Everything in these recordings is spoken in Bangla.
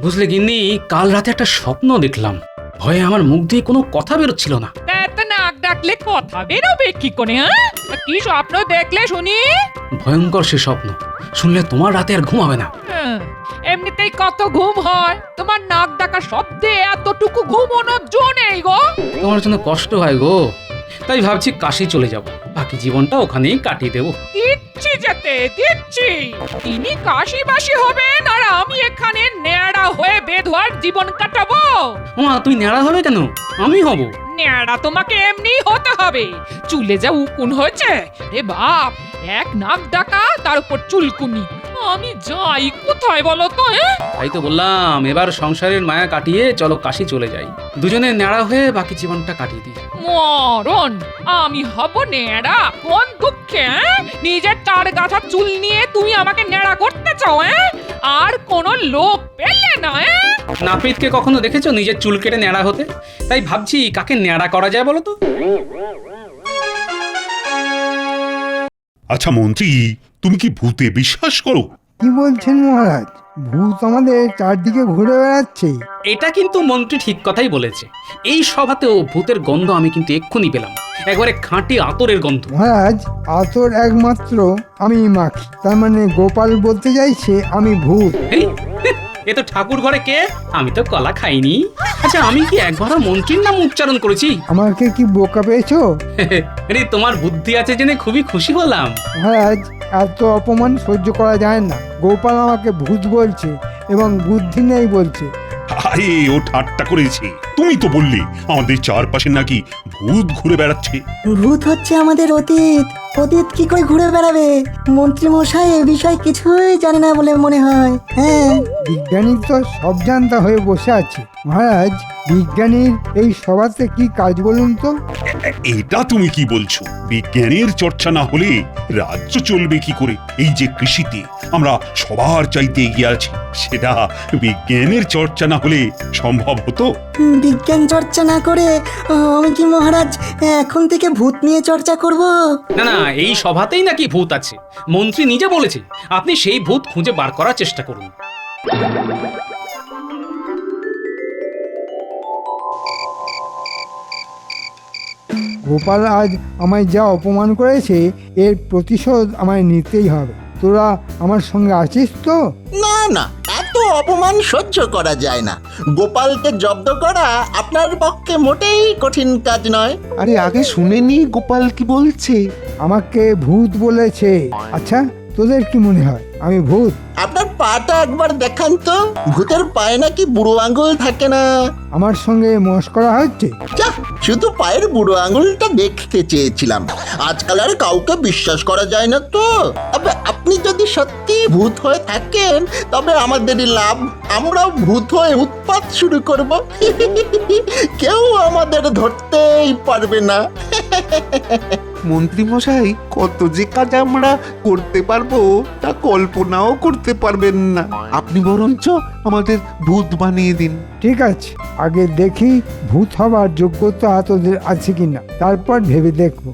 বুঝলে গিন্নি, কাল রাতে একটা স্বপ্ন দেখলাম। ভয়ে আমার মুখ দিয়ে কোনো কথা বেরোচ্ছিল না। তা নাক ডাকলে কথা বেরোবে কি করে? হ্যাঁ, তা কি স্বপ্ন দেখলে শুনি? ভয়ঙ্কর সে স্বপ্ন, শুনলে তোমার রাতে আর ঘুম হবে না। এমনিতেই কত ঘুম হয়, তোমার নাক ডাকা শব্দে এতটুকু ঘুমানোর জো নেই গো। তোমার জন্য কষ্ট হয় গো, তাই ভাবছি কাশি চলে যাব, বাকি জীবনটা ওখানেই কাটিয়ে দেবো। দিচ্ছি যেতে দিচ্ছি, তিনি কাশিবাসী হবেন আর আমি এখানে ন্যাড়া হয়ে বেধোয়ার জীবন কাটাবো। মা, তুমি ন্যাড়া হবে কেন? আমি হব। ন্যাড়া তোমাকে এমনি হতে হবে, চুলে যা উকুন হয়েছে রে বাপ, এক নাক ডাকা তার উপর চুলকুনি। আমি যাই কোথায় বলো তো? তাই তো বললাম, এবার সংসারের মায়া কাটিয়ে চলো কাশি চলে যাই, দুজনে ন্যাড়া হয়ে বাকি জীবনটা কাটিয়ে দিই। মরণ, আমি হব ন্যাড়া? কোন দুঃখে? নিজের চার গাছা চুল নিয়ে তুমি আমাকে ন্যাড়া করতে চাও? আর কোন লোক পেলে না? নাপিতকে কখনো দেখেছো নিজের চুল কেটে ন্যাড়া হতে? তাই ভাবছি কাকে ন্যাড়া করা যায় বলো তো। আচ্ছা মন্ত্রী, তুমি কি ভূতে বিশ্বাস করো? কি বলছেন মহারাজ? ভূত আমাদের চারদিকে ঘুরে বেড়াচ্ছে। এটা কিন্তু মন্ত্রী ঠিক কথাই বলেছে। এই সভাতেও ভূতের গন্ধ আমি কিন্তু এক্ষুনি পেলাম, একবারে খাঁটি আতরের গন্ধ। মহারাজ, আতর একমাত্র আমি মাখি, তার মানে গোপাল বলতে চাইছে আমি ভূত। এই, এ তো ঠাকুর ঘরে কে? আমি তো কলা খাইনি। আচ্ছা, আমি কি একবারও মন্ত্রীর নাম উচ্চারণ করেছি? আমাকে কি বোকা পেয়েছো? আরে, তোমার বুদ্ধি আছে জেনে খুবই খুশি হলাম। মহারাজ, এত অপমান সহ্য করা যায় না। গোপাল আমাকে ভূত বলছে এবং বুদ্ধি নেই বলছে। আরে ও ঠাট্টা করেছে, তুমি তো বললে আমাদের চারপাশে নাকি ভূত ঘুরে বেড়াচ্ছে। ভূত হচ্ছে আমাদের অতীত। অতীত কি করে ঘুরে বেড়াবে? মন্ত্রী মশাই এ বিষয়ে কিছুই জানে না বলে মনে হয়। হ্যাঁ, বিজ্ঞানী তো সব জানতা হয়ে বসে আছে। মহারাজ, বিজ্ঞানীর এই সভাতে কি কাজ বলুন তো? এটা তুমি কি বলছো? বিজ্ঞানের চর্চা না হলে রাজ্য চলবে কি করে? এই যে কৃষিতে আমরা সবার চাইতে এগিয়ে আছি, সেটা বিজ্ঞানের চর্চা না হলে সম্ভব হতো? বিজ্ঞান চর্চা না করে আমি কি মহারাজ এখন থেকে ভূত নিয়ে চর্চা করব? না না, এই সভাতেই নাকি ভূত আছে, মন্ত্রী নিজে বলেছে। আপনি সেই ভূত খুঁজে বার করার চেষ্টা করুন। গোপাল আজ আমায় যা অপমান করেছে, এর প্রতিশোধ আমায় নিতেই হবে। তোরা আমার সঙ্গে আছিস তো? না না, এত অপমান সহ্য করা যায় না। গোপালকে জব্দ করা আপনার পক্ষে মোটেই কঠিন কাজ নয়। আরে আগে শুনেনি গোপাল কি বলছে। আমাকে ভূত বলেছে। আচ্ছা, তোদের কি মনে হয় আমি ভূত? আপনার পাটা একবার দেখান তো, ভূতের পায়ে নাকি বুড়ো আঙুল থাকে না? আমার সঙ্গে মস্করা হচ্ছে? যাহ, শুধু পায়ের বুড়ো আঙুলটা দেখতে চেয়েছিলাম। আজকাল আর কাউকে বিশ্বাস করা যায় না তো। তবে আপনি যদি সত্যি ভূত হয়ে থাকেন তবে আমাদেরই লাভ। আমরাও ভূত হয়ে উৎপাত শুরু করব। কেউ আমাদের ধরতেই পারবে না। মন্ত্রী মশাই, কত যে কাজ আমরা করতে পারবো তা কল্পনাও করতে পারবেন না। আপনি বরঞ্চ আমাদের ভূত বানিয়ে দিন। ঠিক আছে, আগে দেখি ভূত হবার যোগ্যতা তোদের আছে কিনা, তারপর ভেবে দেখব।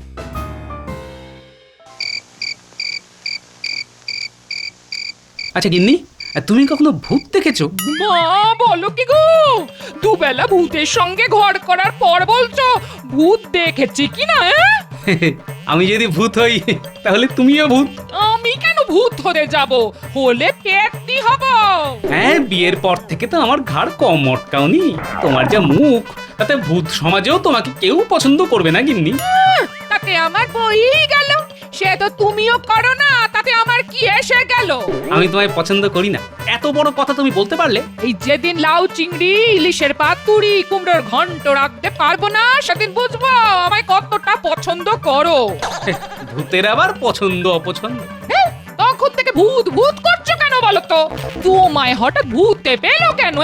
আচ্ছা গিন্নি, তুমি কখনো ভূত দেখেছো? মা, বলো কি গো? দুবেলা ভূতের সঙ্গে ঘর করার পর বলছো ভূত দেখেছি কি না? আমি যদি ভূত হই তাহলে তুমিও ভূত। আমি কেন ভূত হতে যাব? হলে পেটনি হব। হ্যাঁ, বিয়ের পর থেকে তো আমার ঘাড় কম মটকাওনি। তোমার যা মুখ, তাতে ভূত সমাজেও তোমাকে কেউ পছন্দ করবে না গিন্নি। তাতে আমার বই গেল, সে তো তুমিও করো না, তাতে আমার কি এসে গেল? আমি তোমায় পছন্দ করি না, এত বড় কথা তুমি বলতে পারলে? এই যেদিন লাউ চিংড়ি ইলিশের পাতুরি কুমড়োর ঘন্ট রাখতে পারবো না, সেদিন বুঝবো আমায় কতটা পছন্দ করো। ভূতের আবার পছন্দ অপছন্দ। তখন থেকে ভূত ভূত করছো কেন বলো তো? তোমায় হঠাৎ ভূতে পেলো কেন?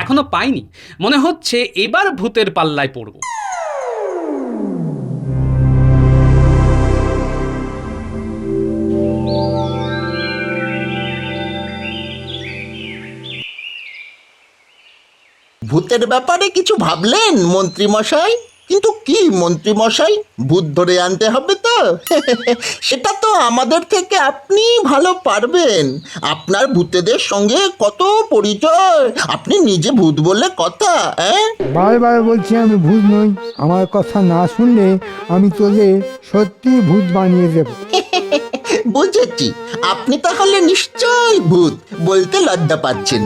এখনো পাইনি, মনে হচ্ছে এবার ভূতের পাল্লায় পড়বো। ভূতের ব্যাপারে কিছু ভাবলেন মন্ত্রী মশাই? কিন্তু কি মন্ত্রী মশাই, ভূত ধরে আনতে হবে তো? সেটা তো আমাদের থেকে আপনি ভালো পারবেন। আপনার ভূতেদের সঙ্গে কত পরিচয়, আপনি নিজে ভূত বলে কথা। বারবার বলছি আমি ভূত নই। আমার কথা না শুনলে আমি তোদের সত্যি ভূত বানিয়ে দেব। বুঝেছি, আপনি তাহলে নিশ্চয়ই ভূত, বলতে লজ্জা পাচ্ছেন।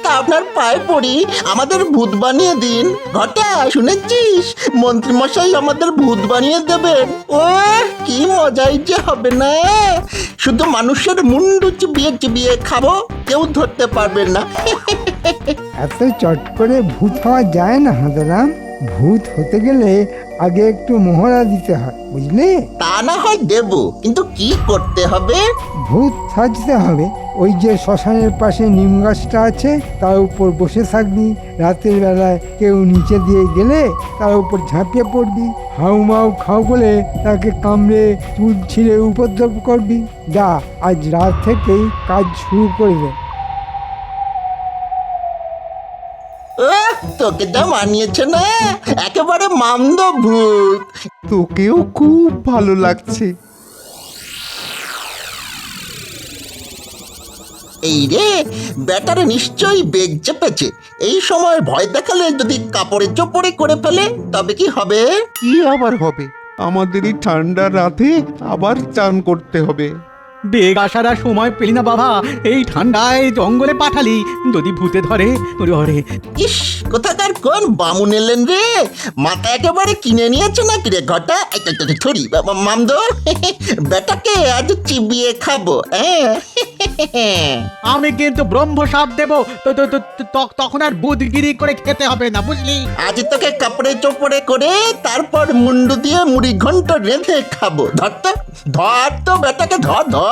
তা আপনার পায়ে পড়ি, আমাদের ভূত বানিয়ে দিন। ঘটা, শুনেছিস মন্ত্রী মশাই আমাদের ভূত বানিয়ে দেবেন? ও কি মজাই যে হবে না! শুধু মানুষের মুন্ডু চিবিয়ে চিবিয়ে খাবো, কেউ ধরতে পারবে না। এত চট করে ভূত হওয়া যায় না হাঁদারাম। ভূত হতে গেলে আগে একটু মোহরা দিতে হয়, বুঝলে? তা না হয় দেব, কিন্তু কি করতে হবে? ভূত সাজতে হবে। ওই যে শ্মশানের পাশে নিম গাছটা আছে, তার উপর বসে থাকবি। রাতের বেলায় কেউ নিচে দিয়ে গেলে তার উপর ঝাঁপিয়ে পড়বি। হাউমাউ খাও বলে তাকে কামড়ে চুল ছিঁড়ে উপদ্রব করবি। যা, আজ রাত থেকেই কাজ শুরু করে দে। তোকে যা মানিয়েছে না, একেবারে মামদ ভূত। তোকেও খুব ভালো লাগছে। এই রে, ব্যাটারে নিশ্চয়ই বেগ চেপেছে। এই সময় ভয় দেখালে যদি কাপড়ে চোপড়ে করে ফেলে, তবে কি হবে? কি আবার হবে? আমাদের এই ঠান্ডা রাতে আবার চান করতে হবে। বেগ আসার আর সময় পেলি না বাবা, এই ঠান্ডায় জঙ্গলে পাঠালি, যদি ভূতে ধরে ধরে। ইস, কোথাকার কোন বামুন এলেন রে? মাথা একেবারে কিনে নিয়েছে নাকি রে ঘটা? থরি মামদ, বেটাকে আজ চিবিয়ে খাবো। আমি কিন্তু ব্রহ্ম সাপ দেবো, তখন আর বুদগিরি করে খেতে হবে না, বুঝলি? আজ তোকে কাপড়ে চোপড়ে করে তারপর মুন্ডু দিয়ে মুড়ি ঘন্ট রেঁধে খাবো। ধর তো, ধর তো বেটাকে, ধর ধর।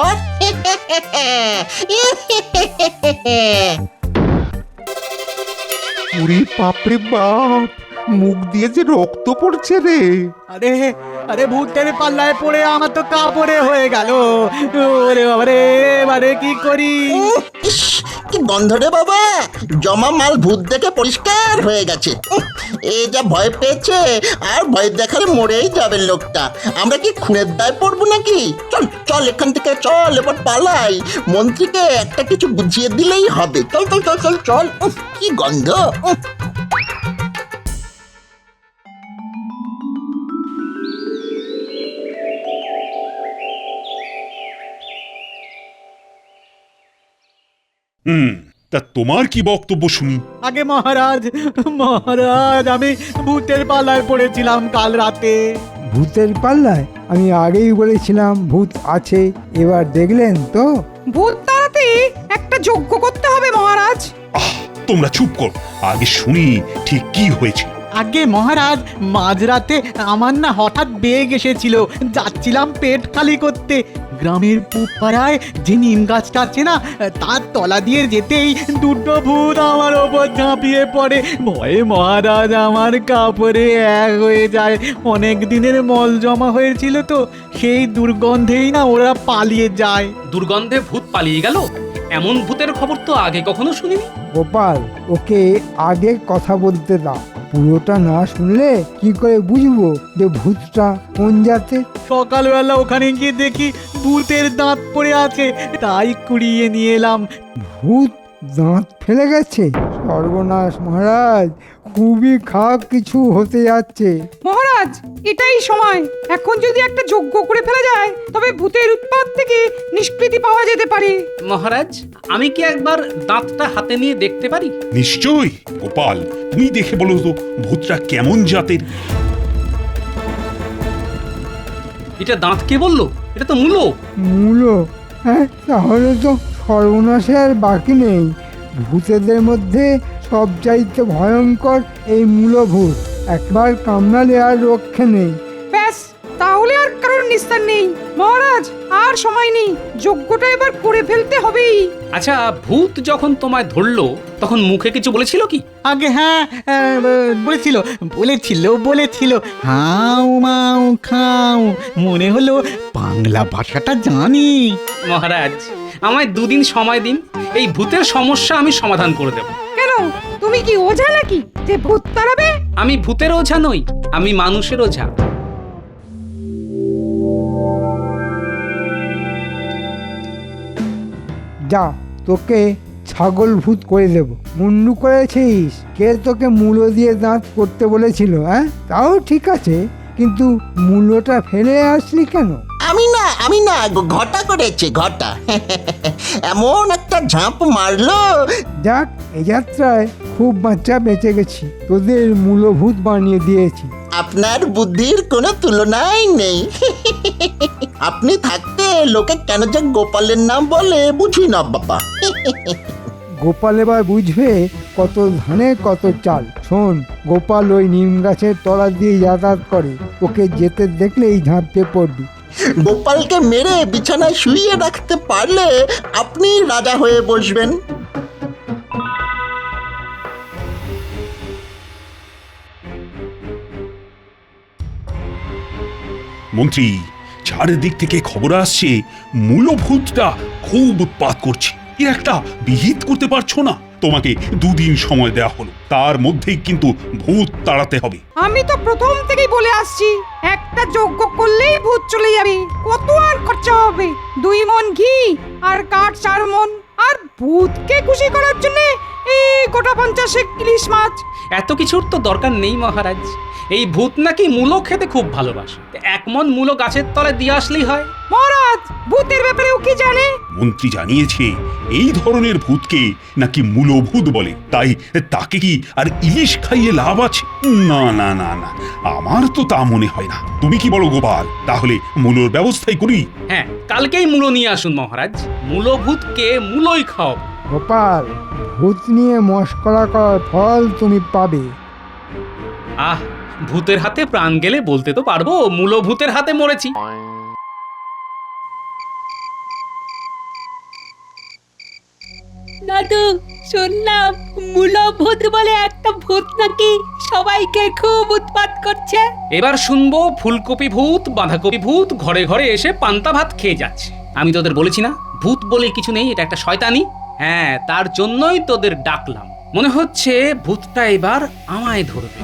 ওরে বাপরে বাপ, মুখ দিয়ে যে রক্ত পড়ছে রে। আরে আরে ভূতের পাল্লায় পড়ে আমার তো কাপড়ে হয়ে গেল। ওরে বাবারে, এবারে কি করি? ইস, কি গন্ধ রে বাবা! জমা মাল ভূত দেখে পরিষ্কার হয়ে গেছে। এ যা ভয় পেয়েছে, আর ভয় দেখালে মরেই যাবে লোকটা। আমরা কি খুনের দায় পড়বো নাকি? চল চল, এখান থেকে চল, এবার পালাই। মন্ত্রীকে একটা কিছু বুঝিয়ে দিলেই হবে। চল চল চল চল চল। কি গন্ধ! তা তোমার কি বক্তব্য শুনি? আগে মহারাজ, মহারাজ, আমি ভূতের পাল্লায় পড়েছিলাম কাল রাতে। ভূতের পাল্লায়? আমি আগেই বলেছিলাম ভূত আছে। এবার দেখলেন তো? ভূত তাড়াতে একটা যজ্ঞ করতে হবে মহারাজ। তোমরা চুপ করো, আগে শুনি ঠিক কি হয়েছে। আগে মহারাজ, মাঝরাতে আমার না হঠাৎ বেগ এসেছিল। যাচ্ছিলাম পেট খালি করতে। গ্রামের পুপাড়ায় যে নিম গাছটা আছে না, তার তলা দিয়ে যেতেই দুটো ভূত আমার ওপর ঝাঁপিয়ে পড়ে। ভয়ে মহারাজ আমার কাপড়ে এক হয়ে যায়। অনেক দিনের মল জমা হয়েছিল তো, সেই দুর্গন্ধেই না ওরা পালিয়ে যায়। দুর্গন্ধে ভূত পালিয়ে গেল? এমন ভূতের খবর তো আগে কখনো শুনিনি। গোপাল, ওকে আগে কথা বলতে দাও। পুরোটা না শুনলে কি করে বুঝবো যে ভূতটা কোন জাতের? সকালবেলা ওখানে গিয়ে দেখি ভূতের দাঁত পড়ে আছে, তাই কুড়িয়ে নিয়ে এলাম। ভূত দাঁত ফেলে গেছে? সর্বনাশ মহারাজ, খুবই খারাপ কিছু হতে যাচ্ছে। মহারাজ, এটাই সময়। এখন যদি একটা যজ্ঞ করে ফেলা যায়, তবে ভূতের উৎপাত থেকে নিষ্কৃতি পাওয়া যেতে পারে। মহারাজ, আমি কি একবার দাঁতটা হাতে নিয়ে দেখতে পারি? নিশ্চয়ই। গোপাল, তুমি দেখে বলো তো ভূতটা কেমন জাতের। এটা দাঁত কে বললো? এটা তো মূলো। মূলো? হ্যাঁ, তাহলে তো সর্বনাশে আর বাকি নেই। ভূতেদের মধ্যে সবচাইতে ভয়ঙ্কর এই মূলভূত। একবার কামড়ালে আর রক্ষে নেই। ব্যাস, তাহলে আর কারোর নিস্তার নেই। মহারাজ, আর সময় নেই, যজ্ঞটা এবার করে ফেলতে হবেই। আচ্ছা, ভূত যখন তোমায় ধরলো তখন মুখে কিছু বলেছিল কি? আগে হ্যাঁ, বলেছিল হাউ মাউ খাও। মনে হলো বাংলা ভাষাটা জানি। মহারাজ, আমায় 2 দিন সময় দিন, এই ভূতের সমস্যা আমি সমাধান করে দেব। কেন, তুমি কি ওঝা নাকি যে ভূত তাড়াবে? আমি ভূতের ওঝা নই, আমি মানুষের ওঝা। যা, তোকে ছাগল ভূত করে দেব। মুন্ডু করেছিস? কে তোকে মূলো দিয়ে দাঁত করতে বলেছিল? হ্যাঁ, তাও ঠিক আছে, কিন্তু মূলোটা ফেলে আসলি কেন? আমি না ঘটা করেছে ঘটা। এমন একটা ঝাঁপ মারলো। যাক, এই যাত্রায় খুব বাচ্চা বেঁচে গেছি, তোদের মূলভূত বানিয়ে দিয়েছি। আপনার বুদ্ধির কোনো তুলনাই নেই। আপনি থাকতে লোকে কেন যে গোপালের নাম বলে বুঝি না বাবা। গোপাল এবার বুঝবে কত ধানে কত চাল। শোন, গোপাল ওই নিম গাছের তলা দিয়ে যাতায়াত করে, ওকে যেতে দেখলেই ঝাঁপতে পড়বি। গোপালকে মেরে বিছানায় শুইয়ে রাখতে পারলে আপনি রাজা হয়ে বসবেন। মন্ত্রী, চারিদিক থেকে খবর আসছে মূলভূতটা খুব উৎপাত করছে। এর একটা বিহিত করতে পারছো না? তোমাকে 2 দিন সময় দেওয়া হলো, তার মধ্যেই কিন্তু ভূত তাড়াতে হবে। আমি তো প্রথম থেকেই বলে আসছি, একটা যজ্ঞ করলেই ভূত চলে যাবে। কত আর খরচা হবে? 2 মণ ঘি আর কাঠ 4 মণ। আর ভূতকে খুশি করার জন্য এই গোটা 50 ইলিশ মাছ। এত কিছুর তো দরকার নেই মহারাজ। এই ভূত নাকি মূলো খেতে খুব ভালোবাসে, 1 মণ মূলো গাছের তলায় দিয়ে আসলেই হয়। মহারাজ, ভূতের ব্যাপারেও কি জানে? মন্ত্রী জানিয়েছে এই ধরনের ভূতকে নাকি মূলভূত বলে, তাই তাকে কি আর ইলিশ খাইয়ে লাভ আছে? না না না না, আমার তো তা মনে হয় না। তুমি কি বলো গোপাল? তাহলে মূলোর ব্যবস্থাই করি। হ্যাঁ, কালকেই মূলো নিয়ে আসুন মহারাজ, মূলো ভূতকে মূলোই খাও। গোপাল, ভূত নিয়ে মস্করা করার ফল তুমি পাবে। আহ, ভূতের হাতে প্রাণ গেলে বলতে তো পারবো মূলো ভূতের হাতে মরেছি। দাদু, শুনলাম মূলভূত বলে একটা ভূত নাকি সবাইকে খুব উৎপাত করছে। এবার শুনবো ফুলকপি ভূত, বাঁধাকপি ভূত ঘরে ঘরে এসে পান্তা ভাত খেয়ে যাচ্ছে। আমি তোদের বলেছি না ভূত বলে কিছু নেই, এটা একটা শয়তানি। হ্যাঁ, তার জন্যই তোদের ডাকলাম। মনে হচ্ছে ভূতটা এবার আমায় ধরবে।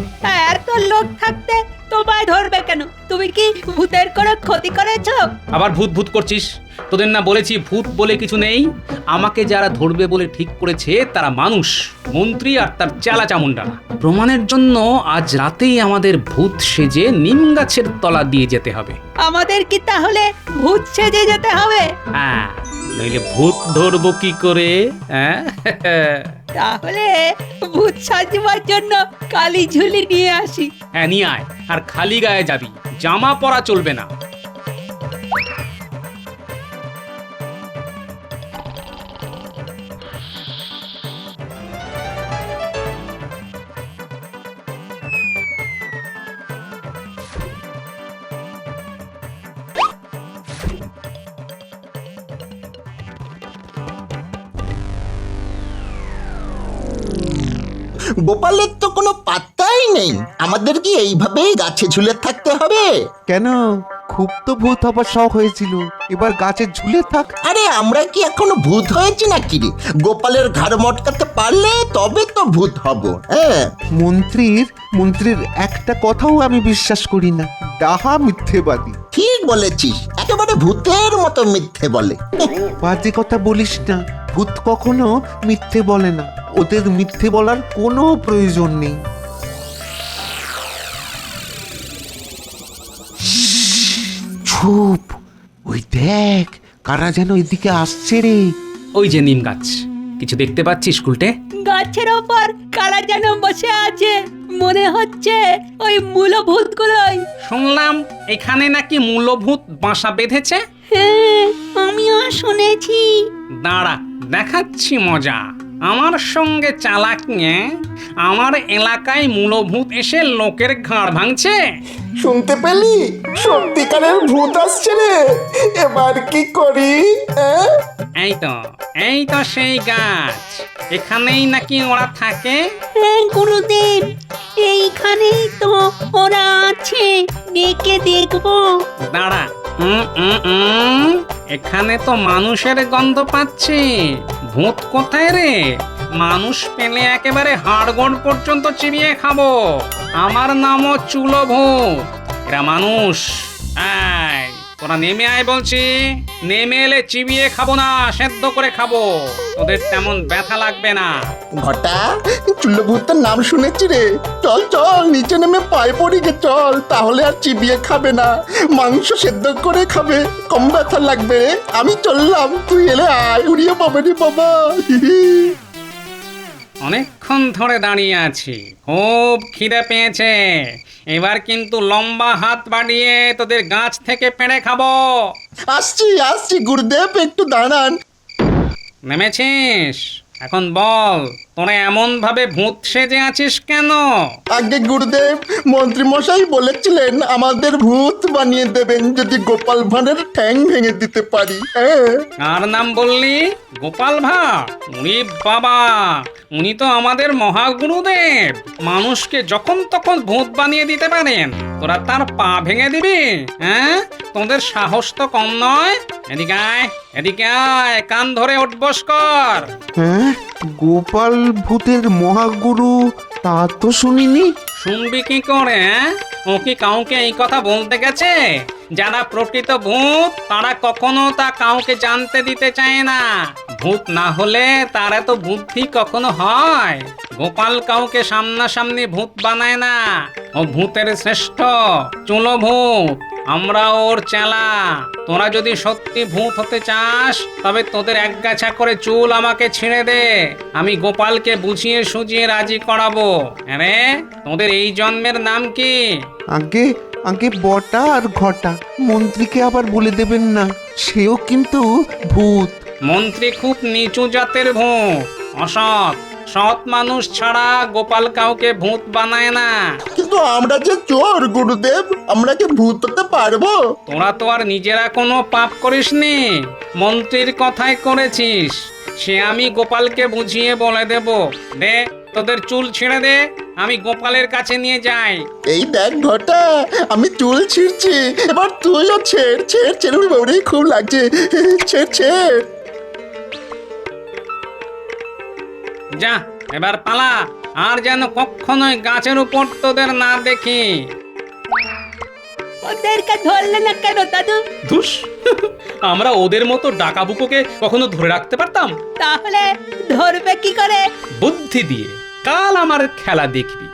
এত লোক থাকতে তোমায় ধরবে কেন? তুমি কি ভূতের কোনো ক্ষতি করেছো? আবার ভূত ভূত করছিস? তোদের না বলেছি ভূত বলে কিছু নেই। আমাকে যারা ধরবে বলে ঠিক করেছে তারা মানুষ, মন্ত্রী আর তার চেলা চামুন্ডারা। প্রমাণের জন্য আজ রাতেই আমাদের ভূত সেজে নিম গাছের তলা দিয়ে যেতে হবে। আমাদের কি তাহলে ভূত সেজে যেতে হবে? হ্যাঁ, নইলে ভূত ধরবো কি করে? হ্যাঁ, তাহলে ভূত সাজবার জন্য কালি ঝুলি নিয়ে আসি। হ্যাঁ নিয়ে আয়, আর খালি গায়ে যাবি, জামা পরা চলবে না। গোপালের তো কোনো পাত্তাই নেই। আমাদের কি এইভাবেই গাছে ঝুলে থাকতে হবে? কেন? খুব তো ভূত হবার শখ হয়েছিল, এবার গাছে ঝুলে থাক। আরে আমরা কি এখনো ভূত হয়েছি নাকি রে? গোপালের ঘাড় মটকাতে পারলে তবে তো ভূত হব। হ্যাঁ, মন্ত্রীর একটা কথাও আমি বিশ্বাস করি না। ডাহা মিথ্যেবাদী। ঠিক বলেছিস, একেবারে ভূতের মতো মিথ্যে বলে। বাজে কথা বলিস না, ভূত কখনো মিথ্যে বলে না, ওদের মিথ্যে বলার কোনো প্রয়োজন নেই। চুপ, ওই দেখ কারা যেন এদিকে আসছে রে। ওই যে নিম গাছ, কিছু দেখতে পাচ্ছিস উল্টে? গাছের ওপর কারা যেন বসে আছে, মনে হচ্ছে ওই মূলভূতগুলোই। শুনলাম এখানে নাকি মূলভূত বাসা বেঁধেছে। হ্যাঁ, আমিও শুনেছি। দাঁড়া, দেখাচ্ছি মজা। আমার সঙ্গে চালাক নিয়ে আমার এলাকায় মূলভূত এসে লোকের ঘাড় ভাঙছে। শুনতে পেলি? সত্যিকারের ভূত আসছে রে। এবার কি করি? এই তো সেই গাছ। এখানেই নাকি ওরা থাকে? হ্যাঁ গুরুদেব, এইখানেই তো ওরা আছে, ডেকে দেখবো। দাঁড়া, এখানে তো মানুষের গন্ধ পাচ্ছি। ভূত কোথায় রে? মানুষ পেলে একেবারে হাড়গোড় পর্যন্ত চিবিয়ে খাবো। আমার নামও চুলোভূত। এরা মানুষ। এই, তোরা নেমে আয় বলছি। নেমে এলে চিবিয়ে খাবো না, সেদ্ধ করে খাবো। তোদের তেমন ব্যথা লাগবে না। ঘটা, চুল্লভূতের নাম শুনেছি রে। চল চল, নিচে নেমে পায়ে পড়ি গে, চল। তাহলে আর চিবিয়ে খাবে না, মাংস সেদ্ধ করে খাবে, কম ব্যথা লাগবে রে। আমি চললাম, তুই এলে আয়। উড়িয়ে পাবে রে বাবা। অনেকক্ষণ ধরে দাঁড়িয়ে আছি, খুব খিদে পেয়েছে। এবার কিন্তু লম্বা হাত বাড়িয়ে তোদের গাছ থেকে পেড়ে খাবো। আসছি আসছি গুরুদেব, একটু দাঁড়ান। নেমেছিস? এখন বল, তোরা এমন ভাবে ভূত সেজে আছিস কেন? আগে গুরুদেব, মন্ত্রী মশাই বলেছিলেন আমাদের ভূত বানিয়ে দেবেন যদি গোপাল ভাঁড়ের ঠ্যাং ভেঙে দিতে পারি। হ্যাঁ, কার নাম বললি? গোপাল ভাঁড়? উনি বাবা, উনি তো আমাদের মহাগুরুদেব। মানুষকে যখন তখন ভূত বানিয়ে দিতে পারেন। তোরা তার পা ভেঙে দিবি? হ্যাঁ, তোদের সাহস তো কম নয়। এদিকে আয়, এদিকে আয়, কান ধরে উঠবস কর। হ্যাঁ, গোপাল ভূতের মহাগুরু তা তো শুনিনি। শুনবি কি করে? ও কি কাউকে এই কথা বলতে গেছে? যারা প্রকৃত ভূত তারা কখনো তা কাউকে জানতে দিতে চায় না। ভূত না হলে তার এত বুদ্ধি কখনো হয়? গোপাল কাউকে সামনাসামনি ভূত বানায় না। ও ভূতের শ্রেষ্ঠ, চুলো ভূত। আমরা ওর চেলা। তোরা যদি সত্যি ভূত হতে চাস তবে তোদের একগাছা করে চুল আমাকে ছিঁড়ে দে। আমি গোপালকে বুঝিয়ে সুঝিয়ে রাজি করাবো। আরে, তোদের এই জন্মের নাম কি? আগে আগে বটা আর ঘটা, মন্ত্রীকে আবার বলে দেবেন না, সেও কিন্তু ভূত। মন্ত্রী খুব নিচু জাতের ভূত, অসৎ। সৎ মানুষ ছাড়া গোপাল কাউকে ভূত বানায় না। কিন্তু আমরা যে চোর গুরুদেব, আমরা কি ভূত হতে পারবো? তোরা তো আর নিজেরা কোনো পাপ করিসনি, মন্ত্রীর কথাই করেছিস। সে আমি গোপালকে বুঝিয়ে বলে দেব। দে, তোদের চুল ছিঁড়ে দে, আমি গোপালের কাছে নিয়ে যাই। এই দেখ ঘটা, আমি চুল ছিঁড়ছি, এবার তুইও ছেড় ছেড় ছেড়ে। ওরে খুব লাগছে, ছেড় ছেড়। যা, এবার পালা। আর যেন কখনোই গাছের উপর তোদের না দেখি। ওদেরকে ধরলে না কেন দাদু? ধুস, আমরা ওদের মতো ডাকাবুকোকে কখনো ধরে রাখতে পারতাম? তাহলে ধরবে কি করে? বুদ্ধি দিয়ে। কাল আমার খেলা দেখবি।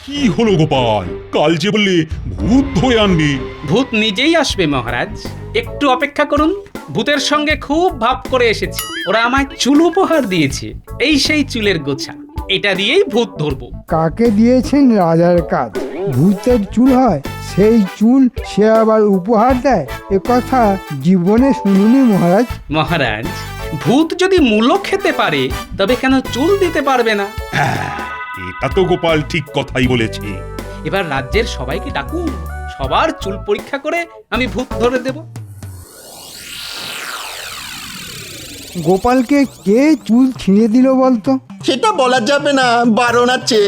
কি হলো গোপাল? কাল যে বললে ভূত ধরে আনবি। ভূত নিজেই আসবে মহারাজ, একটু অপেক্ষা করুন। ভূতের সঙ্গে খুব ভাব করে এসেছি। ওরা আমায় চুল উপহার দিয়েছে। এই সেই চুলের গোছা, এটা দিয়েই ভূত ধরবো। কাকে দিয়েছেন রাজার কাজ? ভূতের চুল হয়, সেই চুল সে আবার উপহার দেয়? এ কথা জীবনে শুনিনি মহারাজ। মহারাজ, ভূত যদি মূলো খেতে পারে তবে কেন চুল দিতে পারবে না? এটা তো গোপাল ঠিক কথাই বলেছে। এবার রাজ্যের সবাইকে ডাকুন, সবার চুল পরীক্ষা করে আমি ভূত ধরে দেব। গোপালকে কে চুল ছিঁড়ে দিল বলতো? সেটা বলা যাবে না, বারণ আছে।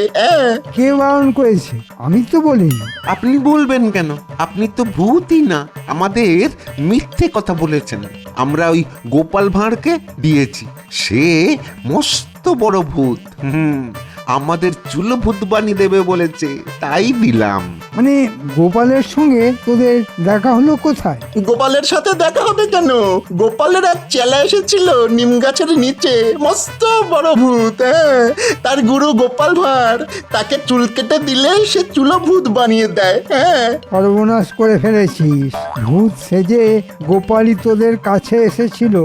কে বারণ করেছে? আমি তো বলিনি। আপনি বলবেন কেন? আপনি তো ভূতই না, আমাদের মিথ্যে কথা বলেছেন। আমরা ওই গোপাল ভাঁড়কে দিয়েছি, সে মস্ত বড় ভূত। আমাদের চুলো ভূত বানিয়ে দেবে বলেছে, তাই দিলাম। মানে গোপালের সঙ্গে তোদের দেখা হলো কোথায়? গোপালের সাথে দেখা হবে কেন? গোপালের এক চেলা এসেছিল নিম গাছের নিচে, মস্ত বড় ভূত। হ্যাঁ, তার গুরু গোপাল ভাঁড়, তাকে চুল কেটে দিলে সে চুলো ভূত বানিয়ে দেয়। হ্যাঁ, সর্বনাশ করে ফেলেছিস। ভূত সেজে গোপালই তোদের কাছে এসেছিল,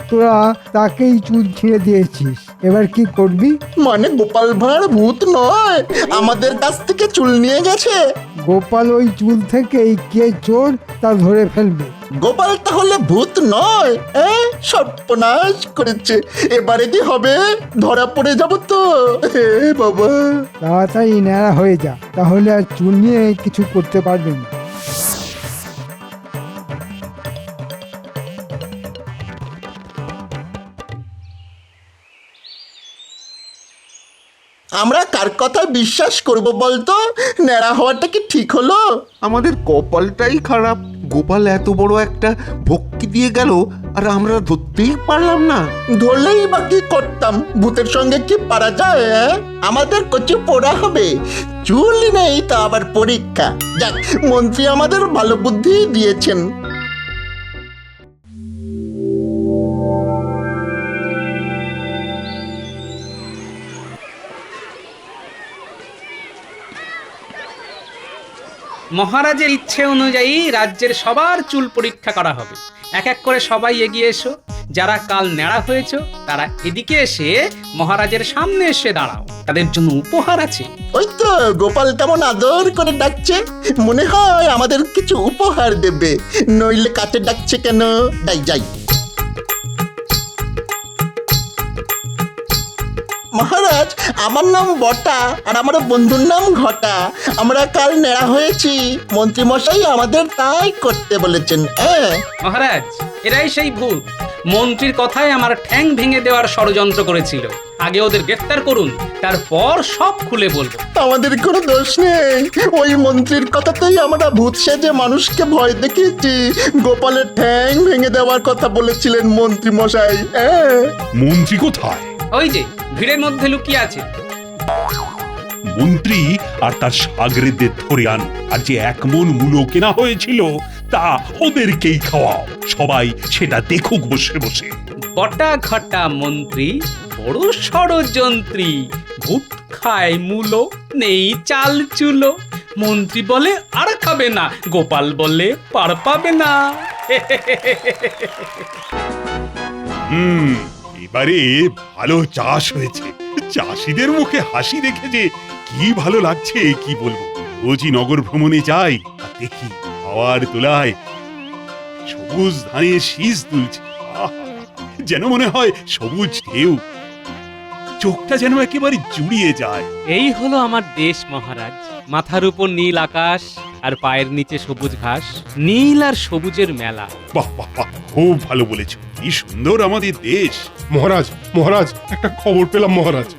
তোরা তাকেই চুল ছিঁড়ে দিয়েছিস। এবার কি করবি? মানে গোপাল ভাঁড় ভূত নয়, আমাদের কাছ থেকে চুল নিয়ে গেছে। গোপাল ওই চুল থেকেই কে চোর তা ধরে ফেলবে। গোপাল তাহলে ভূত নয়? সর্বনাশ করেছে। এবারে কি হবে? ধরা পড়ে যাব তো। হে বাবা, তাড়াতাড়ি ন্যাড়া হয়ে যা, তাহলে আর চুল নিয়ে কিছু করতে পারবে না। আমরা কার কথা বিশ্বাস করব বলতো? ন্যাড়া হওয়াটা কি ঠিক হলো? আমাদের কপালটাই খারাপ। গোপাল এত বড় একটা ভক্তি দিয়ে গেল আর আমরা ধরতেই পারলাম না। ধরলেই বা কি করতাম? ভূতের সঙ্গে কি পারা যায়? আমাদের কচু পোড়া হবে। চুলই নেই তা আবার পরীক্ষা। যাক, মন্ত্রী আমাদের ভালো বুদ্ধি দিয়েছেন। মহারাজের ইচ্ছে অনুযায়ী রাজ্যের সবার চুল পরীক্ষা করা হবে। এক এক করে সবাই এগিয়ে এসো। যারা কাল ন্যাড়া হয়েছো তারা এদিকে এসে মহারাজের সামনে এসে দাঁড়াও। তাদের জন্য উপহার আছে। ওই তো গোপাল কেমন আদর করে ডাকছে, মনে হয় আমাদের কিছু উপহার দেবে। নইলে কাছে ডাকছে কেন? যাই যাই। মহারাজ, আমার নাম বটা আর আমার বন্ধুর নাম ঘটা। আমরা কাল নেড়া হয়েছি, মন্ত্রী মশাই আমাদের তাই করতে বলেছেন। মহারাজ, এরাই সেই ভূত। মন্ত্রীর কথায় আমার ঠ্যাং ভেঙে দেওয়ার ষড়যন্ত্র করেছিল। আগে ওদের গ্রেফতার করুন, তারপর সব খুলে বলবো। আমাদের কোনো দোষ নেই, ওই মন্ত্রীর কথাতেই আমরা ভূত সেজে মানুষকে ভয় দেখিয়েছি। গোপালের ঠ্যাং ভেঙে দেওয়ার কথা বলেছিলেন মন্ত্রী মশাই। মন্ত্রী কোথায়? ওই যে ভিড়ের মধ্যে লুকিয়ে আছে। মন্ত্রী আর তার সাগরেদের ধরে আনো, আর যে 1 মণ মূলো কেনা হয়েছিল তা ওদেরকেই খাওয়াও। সবাই সেটা দেখুক বসে বসে। বটা ঘটা মন্ত্রী বড় ষড়যন্ত্রী। ভূত খায় মূলো, নেই চাল চুলো। মন্ত্রী বলে আর খাবে না, গোপাল বলে পার পাবে না। এবারে ভালো চাষ হয়েছে। চাষিদের মুখে হাসি দেখে যে কি ভালো লাগছে কি বলবো। রোজই নগর ভ্রমণে যাই আর দেখি হাওয়ার তোলায় সবুজ ধানের শীষ দুলছে। যেন মনে হয় সবুজ ঢেউ, চোখটা যেন একেবারে জুড়িয়ে যায়। এই হলো আমার দেশ মহারাজ। মাথার উপর নীল আকাশ আর পায়ের নিচে সবুজ ঘাস। নীল আর সবুজের মেলা। বাহ বাহ বাহ, খুব ভালো বলেছো। কি সুন্দর আমাদের দেশ। মহারাজ, মহারাজ, একটা খবর পেলাম মহারাজ।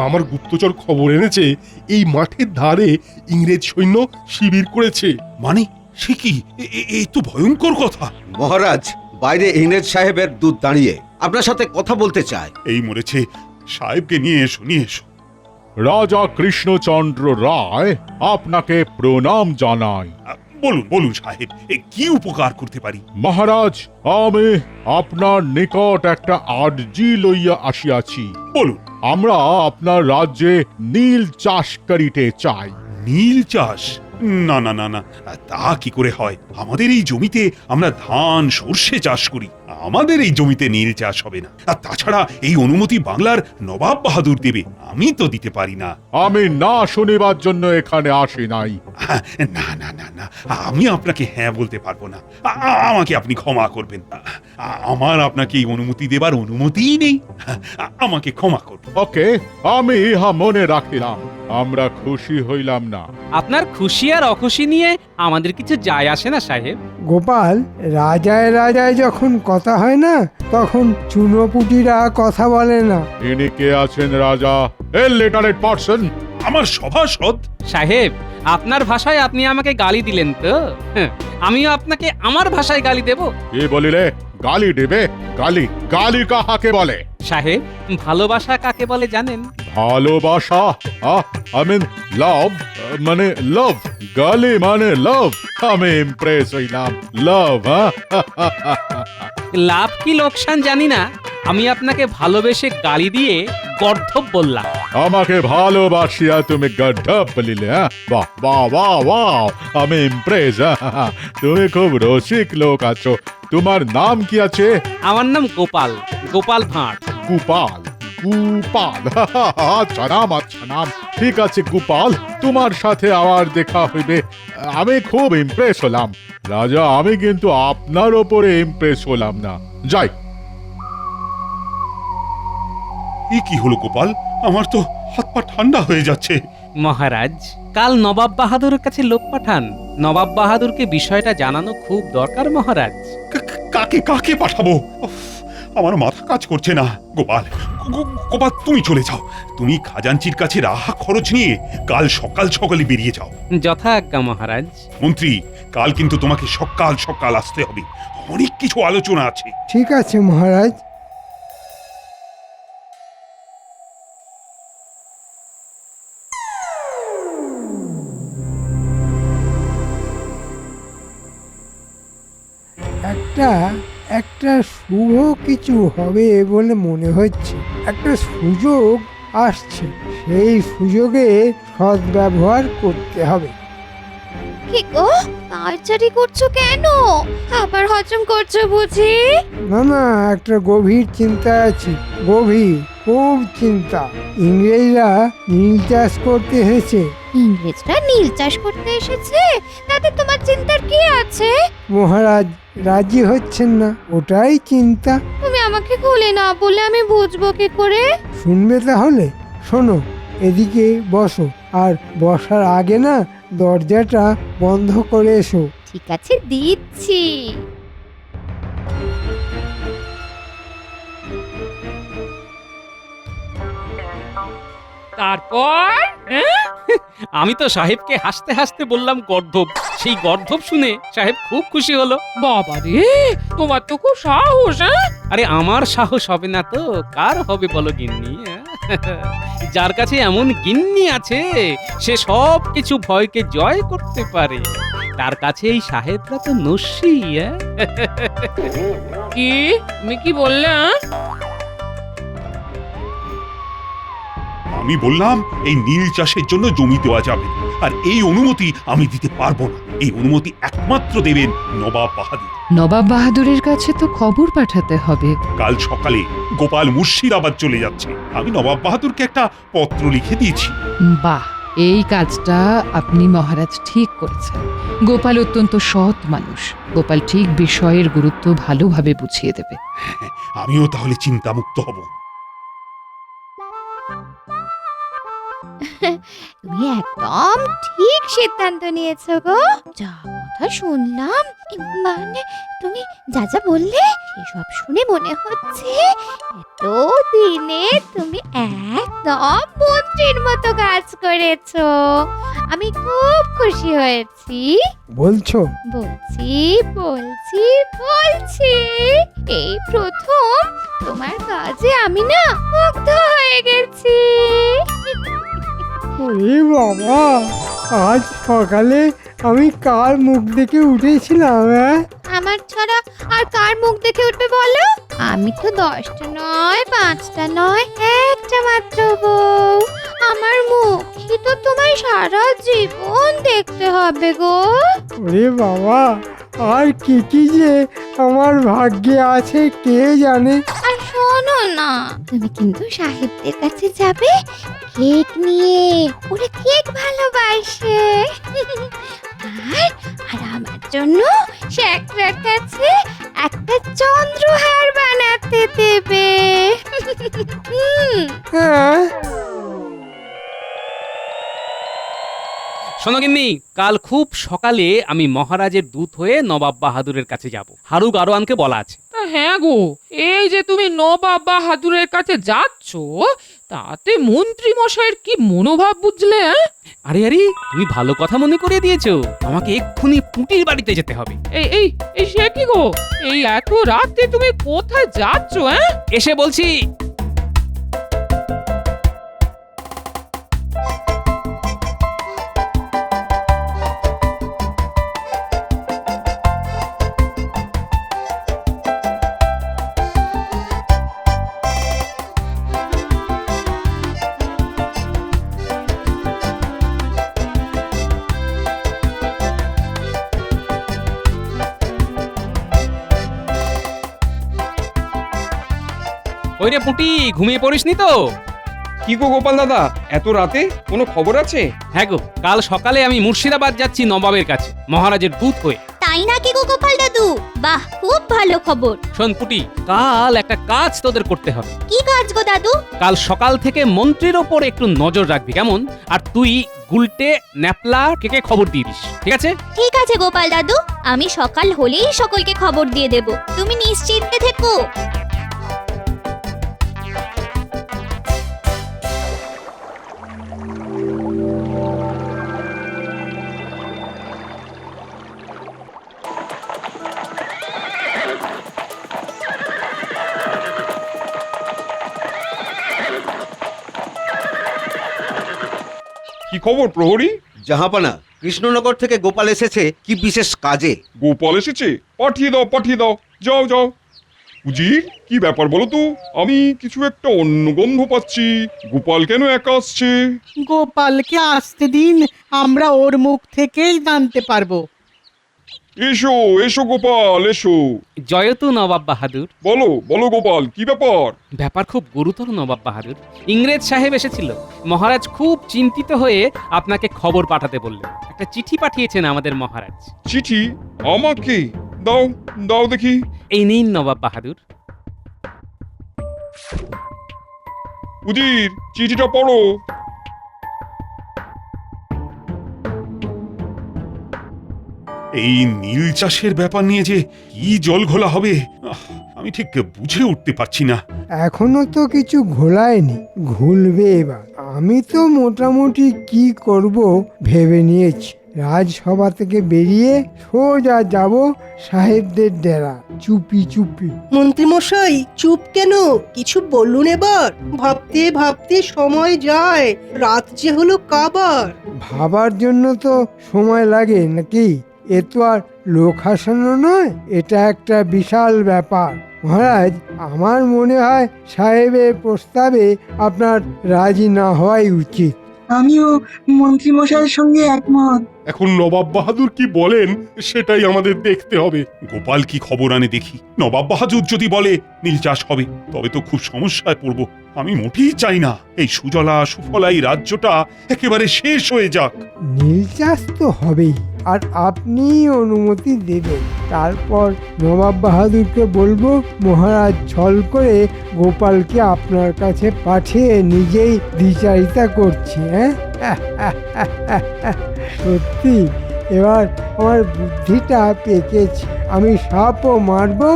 আমার গুপ্তচর খবর এনেছে এই মাঠের ধারে ইংরেজ সৈন্য শিবির করেছে। মানে সে কি? এ তো ভয়ঙ্কর কথা। মহারাজ, বাইরে ইংরেজ সাহেবের দূত দাঁড়িয়ে আপনার সাথে কথা বলতে চায়। এই মরেছে, সাহেবকে নিয়ে এসো, নিয়ে এসো। রাজা কৃষ্ণচন্দ্র রায় আপনাকে প্রণাম জানাই। বলুন বলুন সাহেব, কি উপকার করতে পারি? মহারাজ, আমি আপনার নিকট একটা আর্জি লইয়া আসিয়াছি। বলুন। আমরা আপনার রাজ্যে নীল চাষ করিতে চাই। নীল চাষ? না না না না, তা কি করে হয়? আমাদের এই জমিতে আমরা ধান সর্ষে চাষ করি। আমাদের এই জমিতে নীল চাষ হবে না। আর তাছাড়া এই অনুমতি বাংলার নবাব বাহাদুর দেবে, আমি তো দিতে পারি না। আমি না শুনিবার জন্য এখানে আসি নাই। না না না না, আমি আপনাকে হ্যাঁ বলতে পারবো না। আমাকে আপনি ক্ষমা করবেন। আমার আপনাকে এই অনুমতি দেবার অনুমতিই নেই। আমাকে ক্ষমা করুন। ওকে, আমি ইহা মনে রাখিলাম। আমরা খুশি হইলাম না। আপনার খুশি আর অখুশি নিয়ে আমাদের কিছু যায় আসে না সাহেব। গোপাল, রাজায় রাজায় যখন কথা হয় না, তখন চুনোপুটিরা কথা বলে না। ইনি কে আছেন রাজা? এ লেটারেট পারসন। আমার সভাসদ। সাহেব, আপনার ভাষায় আপনি আমাকে গালি দিলেন তো, আমিও আপনাকে আমার ভাষায় গালি দেব। কি বলিলে? গালি দেবে? গালি গালি কাহাকে বলে? সাহেব, ভালোবাসা কাকে বলে জানেন? ভালোবাসা? আই মিন লাভ, মানে লাভ। গালি মানে লাভ। আমি ইমপ্রেস হইলাম। লাভ? লাভ কি লোকসান জানি না, আমি আপনাকে ভালোবেসে গালি দিয়ে গর্ধব বললাম। আমাকে ভালোবাসিয়া তুমি গর্ধব বলিলে? বাহ বাহ বাহ বাহ, আমি ইমপ্রেস। তুমি খুব রসিক লোক আছো। তোমার নাম কি আছে? আমার নাম গোপাল, গোপাল ভাঁড়। গোপাল? গোপাল, আচ্ছা নাম, আচ্ছা নাম। ঠিক আছে গোপাল, তোমার সাথে আবার দেখা হইবে। আমি খুব ইমপ্রেস হলাম রাজা। আমি কিন্তু আপনার ওপরে ইমপ্রেস হলাম না। যাই। কি হলো গোপাল? আমার তো হাত পা ঠান্ডা হয়ে যাচ্ছে। মহারাজ, কাল নবাব বাহাদুরের কাছে লোক পাঠান। নবাব বাহাদুরকে বিষয়টা জানানো খুব দরকার মহারাজ। কাকে কাকে পাঠাবো? আমার মাথা কাজ করছে না। গোপাল, গোপাল তুমি চলে যাও। তুমি খাজাঞ্চির কাছে রাহা খরচ নিয়ে কাল সকাল সকালে বেরিয়ে যাও। যথা আজ্ঞা মহারাজ। মন্ত্রী, কাল কিন্তু তোমাকে সকাল সকাল আসতে হবে, অনেক কিছু আলোচনা আছে। ঠিক আছে মহারাজ। একটা শুভ কিছু হবে বলে মনে হচ্ছে। একটা সুযোগ আসছে, সেই সুযোগে সদ্ব্যবহার করতে হবে। কি গো, আচারি করছো কেন? আবার হজম করছো বুঝি? না না, একটা গভীর চিন্তা আছে, গভীর, খুব চিন্তা। ইংরেজরা নীল চাষ করতে এসেছে। ইংরেজরা নীল চাষ করতে এসেছে? তাতে তোমার চিন্তার কি আছে? মহারাজ রাজি হচ্ছেন না, ওটাই চিন্তা। তুমি আমাকে খুলে না বলে আমি বুঝবো কি করে? শুনবে তাহলে? শোনো, এদিকে বসো, আর বসার আগে না দরজাটা বন্ধ করে এসো। ঠিক আছে, দিচ্ছি। তারপর আমি তো সাহেবকে হাসতে হাসতে বললাম গর্ধব। সেই গর্ধব শুনে সাহেব খুব খুশি হলো। বাবা রে, তোমার তো খুব সাহস। আরে আমার সাহস হবে না তো কার হবে বলো গিন্নি? যার কাছে এমন গিন্নি আছে সে সব কিছু ভয়কে জয় করতে পারে, তার কাছে এই সাহেবরা তো নস্যি। কি তুমি কি বললে? আমি বললাম এই নীল চাষের জন্য জমি দেওয়া যাবে, আর এই অনুমতি আমি দিতে পারবো না। এই অনুমতি একমাত্র দেবেন নবাব বাহাদুর। নবাব বাহাদুরের কাছে তো খবর পাঠাতে হবে। কাল সকালে গোপাল মুর্শিদাবাদ চলে যাচ্ছে। আমি নবাব বাহাদুরকে একটা পত্র লিখে দিয়েছি। বাহ, এই কাজটা আপনি মহারাজ ঠিক করেছেন। গোপাল অত্যন্ত সৎ মানুষ। গোপাল ঠিক বিষয়ের গুরুত্ব ভালোভাবে বুঝিয়ে দেবে। আমিও তাহলে চিন্তামুক্ত হব। তুমি একদম ঠিক সিদ্ধান্ত নিয়েছো গো। যা কথা শুনলাম, মানে তুমি যা যা বললে সেসব শুনে মনে হচ্ছে এত দিনে তুমি একদম মন্ত্রীর মতো কাজ করেছো। আমি খুব খুশি হয়েছি। বলছো? বলছি বলছি বলছি, এই প্রথম তোমার কাজে আমি না মুগ্ধ হয়ে গেছি। ওরে বাবা, আজ সকালে আমি কার মুখ দেখে উঠেছিলাম? আমার ছাড়া আর কার মুখ দেখে উঠবে বলো? আমি তো 10টা নয়, 5টা নয়, একটা মাত্র বউ। আমার মুখই তো তোমায় সারা জীবন দেখতে হবে গো। ওরে বাবা, আর কি কি যে আমার ভাগ্যে আছে কে জানে। আর শোনো না, তুমি কিন্তু সাহেবদের কাছে যাবে কেক নিয়ে। ওরা কেক ভালোবাসে। আর আমার জন্য শেখরার কাছে একটা চন্দ্রহার বানাতে দেবে। হ্যাঁ, শোনো গিন্নি, কাল খুব সকালে আমি মহারাজের দূত হয়ে নবাব বাহাদুরের কাছে যাব। হারু গারোয়ানকে বলা আছে। হ্যাঁ গো, এই যে তুমি নবাব বাহাদুরের কাছে যাচ্ছ, তাতে মন্ত্রী মশাইয়ের কি মনোভাব বুঝলে? আরে আরে, তুমি ভালো কথা মনে করিয়ে দিয়েছো। আমাকে এক্ষুনি পুটির বাড়িতে যেতে হবে। এই এই এই সে কি গো, এই এত রাতে তুমি কোথায় যাচ্ছ? এসে বলছি। ওই রে পুটি, ঘুমিয়ে পড়িসনি তো? কি গো গোপাল দাদা, এত রাতে কোনো খবর আছে? হ্যাঁ গো, কাল সকালে আমি মুর্শিদাবাদ যাচ্ছি নবাবের কাছে মহারাজের দূত হয়ে। তাই নাকি গো গোপাল দাদু? বাহ, খুব ভালো খবর। শোন পুটি, কাল একটা কাজ তোদের করতে হবে। কি কাজ গো দাদু? কাল সকাল থেকে মন্ত্রীর ওপর একটু নজর রাখবি, কেমন? আর তুই গুলটে, ন্যাপলা কে খবর দিয়ে দিস, ঠিক আছে? ঠিক আছে গোপাল দাদু, আমি সকাল হলেই সকলকে খবর দিয়ে দেব। তুমি নিশ্চিন্তে থেকো। কি খবর প্রহরী? জাহাপানা, কৃষ্ণনগর থেকে গোপাল এসেছে কি বিশেষ কাজে। গোপাল এসেছে? পাঠিয়ে দাও, পাঠিয়ে দাও। যাও যাও। উজির, কি ব্যাপার বলো তো? আমি কিছু একটা অন্য গন্ধ পাচ্ছি। গোপাল কেন একা আসছে? গোপালকে আসতে দিন, আমরা ওর মুখ থেকেই জানতে পারবো। এসো এসো গোপাল, এসো। জয়তু নবাব বাহাদুর। বলো বলো গোপাল, কি ব্যাপার? ব্যাপার খুব গুরুতর নবাব বাহাদুর। ইংরেজ সাহেব এসেছিল। মহারাজ খুব চিন্তিত হয়ে আপনাকে খবর পাঠাতে বললেন। একটা চিঠি পাঠিয়েছেন আমাদের মহারাজ। চিঠি? আমাকে? দাও দাও দেখি। এই নিন নবাব বাহাদুর। উজির, চিঠিটা পড়ো। এই নীল চাষের ব্যাপার নিয়ে যে কি জল ঘোলা হবে আমি ঠিক বুঝে উঠতে পারছি না। এখনো তো কিছু ঘোলায়নি, ঘুলবে এবার। আমি তো মোটামুটি কি করব ভেবে নিয়েছি। রাজসভা থেকে বেরিয়ে সোজা যাব সাহেবদের ডেরা, চুপি চুপি। মন্ত্রীমশাই চুপ কেন? কিছু বলুন এবার। ভাবতে ভাবতে সময় যায়, রাত যে হলো কাবার। ভাবার জন্য তো সময় লাগে নাকি? এ তো আর লোক হাসানো নয়, এটা একটা বিশাল ব্যাপার। মহারাজ, আমার মনে হয় সাহেবের প্রস্তাবে আপনার রাজি না হওয়াই উচিত। আমিও মন্ত্রীমশাইয়ের সঙ্গে একমত। এখন নবাব বাহাদুর কি বলেন সেটাই আমাদের দেখতে হবে। গোপাল কি খবর আনে দেখি। নবাব বাহাদুর যদি বলে নীল চাষ হবে, তবে তো খুব সমস্যায় পড়ব। আমি মোটেই চাই না এই সুজলা সুফলা এই রাজ্যটা একেবারে শেষ হয়ে যাক। নীল চাষ তো হবেই, আর আপনি অনুমতি দেবেন। তারপর নবাব বাহাদুরকে বলবো মহারাজ ছল করে গোপালকে আপনার কাছে পাঠিয়ে নিজেই দ্বিচারিতা করছি। সত্যি এবার আমার বুদ্ধিটা পেকেছে। আমি সাপও মারবো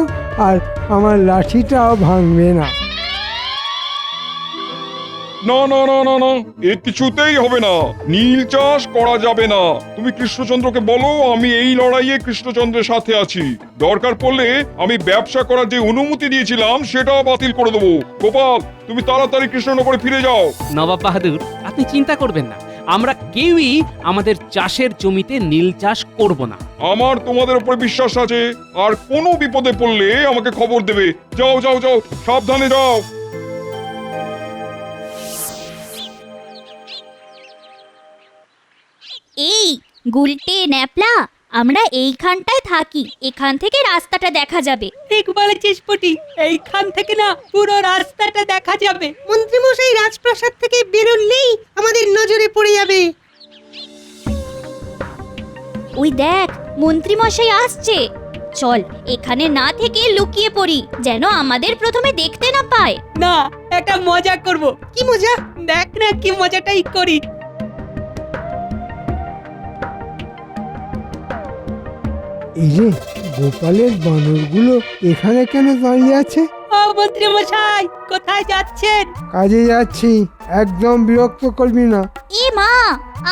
আর আমার লাঠিটাও ভাঙবে না। না না না না না, এ কিছুতেই হবে না। নীল চাষ করা যাবে না। তুমি কৃষ্ণচন্দ্রকে বলো আমি এই লড়াইয়ে কৃষ্ণচন্দ্রের সাথে আছি। দরকার পড়লে আমি ব্যবসা করার যে অনুমতি দিয়েছিলাম সেটাও বাতিল করে দেবো। গোপাল, তুমি তাড়াতাড়ি কৃষ্ণনগরে ফিরে যাও। নবাব বাহাদুর, আপনি চিন্তা করবেন না। আমরা কেউই আমাদের চাষের জমিতে নীল চাষ করব না। আমার তোমাদের উপর বিশ্বাস আছে। আর কোনো বিপদে পড়লে আমাকে খবর দেবে। যাও যাও যাও, সাবধানে যাও। এই গুলটে ন্যাপলা, আমরা এইখানটায় থাকি। এখান থেকে রাস্তাটা দেখা যাবে। ঠিক বলেছিস পুটি, এইখান থেকে না পুরো রাস্তাটা দেখা যাবে। মন্ত্রীমশাই রাজপ্রাসাদ থেকে বেরোলেই আমাদের নজরে পড়ে যাবে। ওই দেখ, মন্ত্রী মশাই আসছে। চল এখানে না থেকে লুকিয়ে পড়ি, যেন আমাদের প্রথমে দেখতে না পায়। না, একটা মজা করব। কি মজা? দেখ না কি মজাটাই করি। এই যে গোপালের বানরগুলো এখানে কেন দাঁড়িয়ে আছে? ও মন্ত্রী মশাই, কোথায় যাচ্ছেন? কাজে যাচ্ছি, একদম বিরক্ত করবি না। এ মা,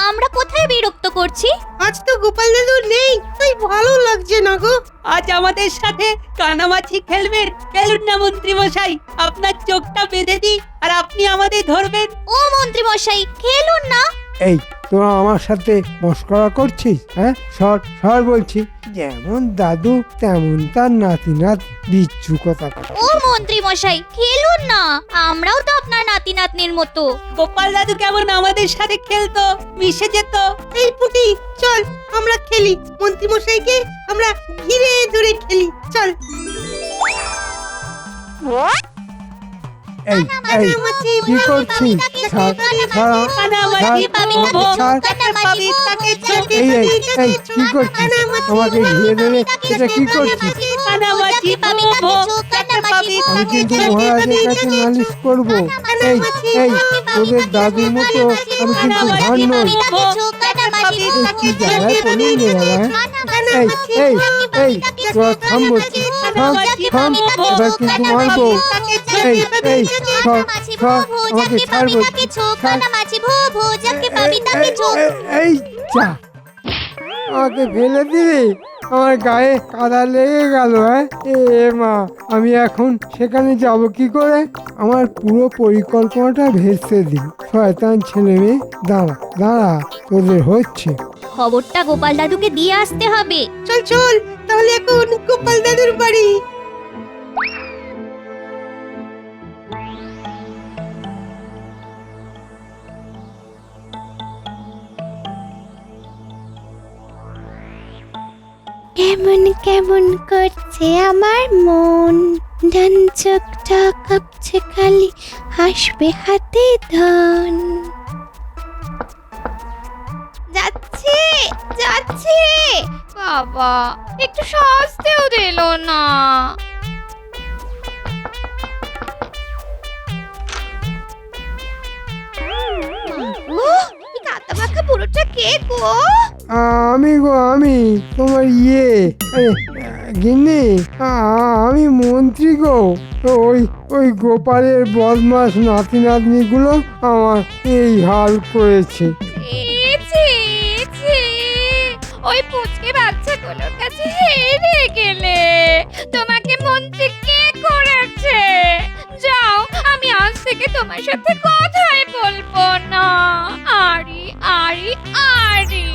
আমরা কোথায় বিরক্ত করছি? আজ তো গোপাল দাদু নেই, তাই ভালো লাগছে না গো। আজ আমাদের সাথে কানামাছি খেলবেন। খেলুন না মন্ত্রী মশাই, আপনার চোখটা বেঁধে দিই আর আপনি আমাদের ধরবেন। ও মন্ত্রী মশাই, খেলুন না। এই তোরা আমার সাথে মস্করা করছিস? হ্যাঁ, সর সর বলছি। যেমন দাদু তেমন তার নাতি নাত, বিচ্ছু কথা। ও মন্ত্রী মশাই, খেলুন না। আমরাও তো আপনার নাতি নাতনির মতো। গোপাল দাদু কেমন আমাদের সাথে খেলতো, মিশে যেত। এই পুটি, চল আমরা খেলি। মন্ত্রীমশাইকে আমরা ঘিরে ধরে খেলি, চল। এই এই কি করছিস? ছাড় ছাড় এই এই এই কি করছিস? আমাকে ঘিরে ধরে এটা কি করছিস? আমি কিন্তু মহারাজের কাছে নালিশ করব। এই এই তোদের দাদুর মতো আমি কিন্তু ভান নই। কি জায়গায় পড়লি রে বাবা? এই এই এই তোরা থাম বলছি, থাম থাম, এবার কিন্তু মারবো। এই এই সর সর, আমাকে ছাড় বলছি। এই যা, আমাকে ফেলে দিবি? আমার গায়ে কাদা লেগে গেল। এ মা, আমি এখন সেখানে যাব কি করে? আমার পুরো পরিকল্পনাটা ভেস্তে দিল। শয়তান ছেলে মেয়ে, দাঁড়া দাঁড়া, তোদের হচ্ছে। খবরটা গোপাল দাদুকে দিয়ে আসতে হবে। চল চল, তাহলে এখন গোপাল দাদুর বাড়ি। কেমন কেমন করছে আমার মন, ডান চোখটা কাঁপছে খালি, হাসবে হাতে ধন। যাচ্ছে যাচ্ছে, বাবা একটু সাজতেও দিল না। কাঁদা মাখা বুড়োটা কে গো? আমি গো, আমি তোমার গিন্নি, আমি মন্ত্রী গো। ওই ওই গোপালের বদমাস নাতি নাতনিগুলো আমার এই হাল করেছে। ওই পুচকে বাচ্চাগুলোর কাছে হেরে গেলে, তোমাকে মন্ত্রী কে করেছে? যাও, আমি আজ থেকে তোমার সাথে কথাই বলবো না। আরি আরি আরি।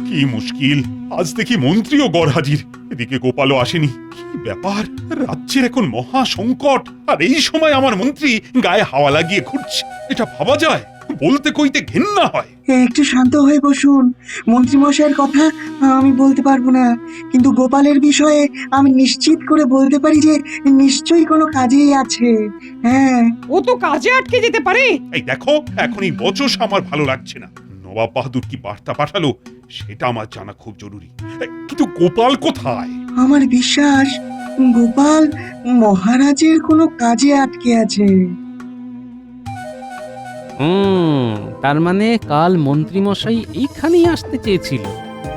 কি মুশকিল, আজ দেখি মন্ত্রীও গড় হাজির, এদিকে গোপালও আসেনি। কি ব্যাপার, রাজ্যের এখন মহা সংকট, আর এই সময় আমার মন্ত্রী গায়ে হাওয়া লাগিয়ে ঘুরছে। এটা ভাবা যায়? বলতে কইতে ঘেন্না হয়। একটু শান্ত হয়ে বসুন। মন্ত্রীমশাইয়ের কথা আমি বলতে পারবো না, কিন্তু গোপালের বিষয়ে আমি নিশ্চিত করে বলতে পারি যে নিশ্চয়ই কোনো কাজেই আছে। হ্যাঁ, ও তো কাজে আটকে যেতে পারে। এই দেখো, এখন এই বচস আমার ভালো লাগছে না। নবাব বাহাদুর কি বার্তা পাঠালো সেটা আমার জানা খুব জরুরি। কিন্তু গোপাল কোথায়? আমার বিশ্বাস গোপাল মহারাজের কোনো কাজে আটকে আছে। তার মানে কাল মন্ত্রীমশাই এইখানেই আসতে চেয়েছিল।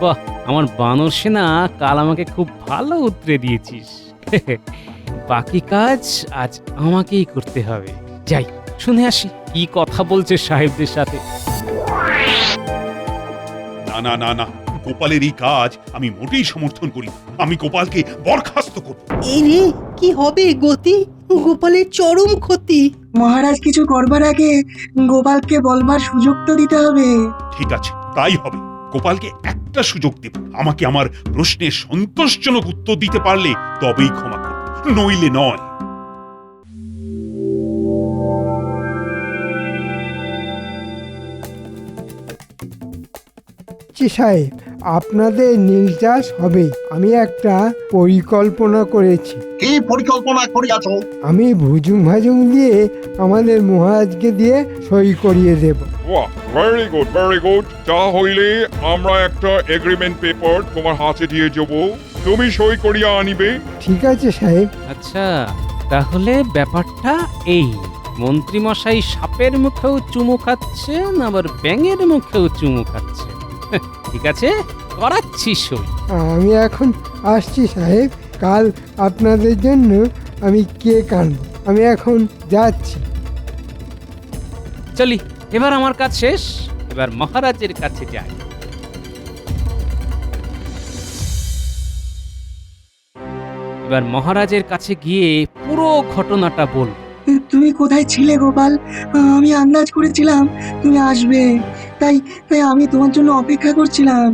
বাহ, আমার বানর সেনা কাল আমাকে খুব ভালো উতরে দিয়েছিস। বাকি কাজ আজ আমাকেই করতে হবে। যাই, শুনে আসি কি কথা বলছে সাহেবদের সাথে। না না না না, গোপালের এই কাজ আমি মোটেই সমর্থন করি না। আমি গোপালকে বরখাস্ত করব। এই রে, কি হবে গতি? গোপালের চরম ক্ষতি। মহারাজ কিছু করবার আগে গোপালকে বলবার সুযোগ তো দিতে হবে। ঠিক আছে, তাই হবে। গোপালকে একটা সুযোগ দেব। আমাকে আমার প্রশ্নের সন্তোষজনক উত্তর দিতে পারলে তবেই ক্ষমা করব, নইলে নয়। সাহেব, আপনাদের নীল চাষ হবে। আমি একটা পরিকল্পনা করেছি। কি পরিকল্পনা করিয়াছ? আমি ভুজুং ভাজুং দিয়ে আমাদের মহারাজকে দিয়ে সই করিয়ে দেব। বাহ, ভেরি গুড ভেরি গুড। যা হইলে আমরা একটা এগ্রিমেন্ট পেপার তোমার হাতে দিয়ে যাব, তুমি সই করিয়া আনিবে। ঠিক আছে সাহেব। আচ্ছা, তাহলে ব্যাপারটা এই, মন্ত্রীমশাই সাপের মুখেও চুমু খাচ্ছেন, আবার ব্যাঙের মুখেও চুমু খাচ্ছেন। ঠিক আছে, করাচ্ছি সই। আমি এখন আসছি সাহেব। কাল আপনাদের জন্য আমি কেক আনবো। আমি এখন যাচ্ছি। চলি, এবার আমার কাজ শেষ, এবার মহারাজের কাছে যাই। এবার মহারাজের কাছে গিয়ে পুরো ঘটনাটা বল। তুমি কোথায় ছিলে গোপাল? আমি আন্দাজ করেছিলাম তুমি আসবে, তাই তাই আমি তোমার জন্য অপেক্ষা করছিলাম।